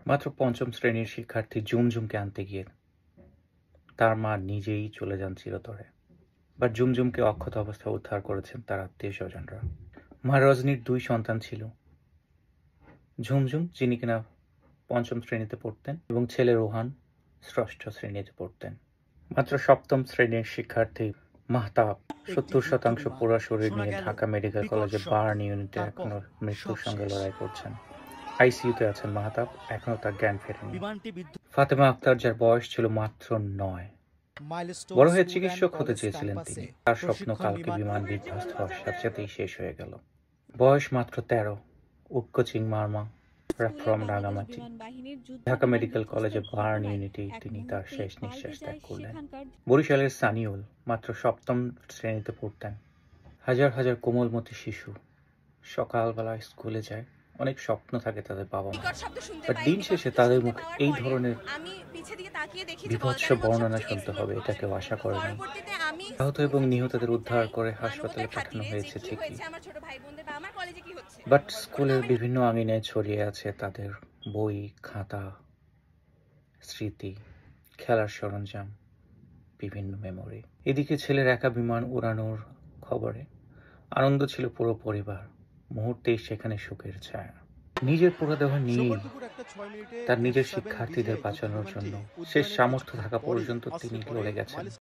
মাত্র পঞ্চম শ্রেণীর শিক্ষার্থী ঝুমঝুমকে আনতে গিয়ে তার মা নিজেই চলে যান চিরতরে। বাট ঝুমঝুমকে অক্ষত অবস্থায় উদ্ধার করেছেন তার আত্মীয়-স্বজনরা। মা রজনীর ২ সন্তান ছিল। ঝুমঝুম, যিনি কিনা পঞ্চম শ্রেণীতে পড়তেন, এবং ছেলে রোহান ষষ্ঠ শ্রেণীতে পড়তেন। মাত্র সপ্তম শ্রেণীর শিক্ষার্থী মাহতাব ৭০% পোড়া শরীর নিয়ে ঢাকা মেডিকেল কলেজে বার্ন ইউনিটে এখনো মৃত্যুর সঙ্গে লড়াই করছেন। আইসিইউতে আছেন মাহতাব, এখনো তার জ্ঞান ফেরেনি। ফাতেমা আক্তার, যার বয়স ছিল মাত্র ৯, বড় হয়ে চিকিৎসক হতে চেয়েছিলেন তিনি। তার স্বপ্ন কালকে বিমান বিধ্বস্ত হওয়ার সাথে সাথেই শেষ হয়ে গেল। বয়স মাত্র ১৩, উক্কচিং মারমা, ফ্রম রাঙামাটি। ঢাকা মেডিকেল কলেজে বার্ন ইউনিটেই তিনি তার শেষ নিঃশ্বাস ত্যাগ করলেন। বরিশালের সানিউল মাত্র সপ্তম শ্রেণীতে পড়তেন। হাজার হাজার কোমলমতি শিশু সকালবেলায় স্কুলে যায়, অনেক স্বপ্ন থাকে তাদের বাবা মা, বাট দিন শেষে তাদের মুখে এই ধরনের বিভৎস বর্ণনা শুনতে হবে এটা কেউ আশা করেনি। আহত এবং নিহতদের উদ্ধার করে হাসপাতালে পাঠানো হয়েছে ঠিকই, বাট স্কুলের বিভিন্ন আঙিনায় ছড়িয়ে আছে তাদের বই, খাতা, স্মৃতি, খেলার সরঞ্জাম, বিভিন্ন মেমোরি। এদিকে ছেলের একা বিমান উড়ানোর খবরে আনন্দ ছিল পুরো পরিবার, মুহূর্তেই সেখানে শোকের ছায়া। নিজের পুরো দেহ নিয়েই তার নিজের শিক্ষার্থীদের বাঁচানোর জন্য শেষ সামর্থ্য থাকা পর্যন্ত তিনি লড়ে গেছেন।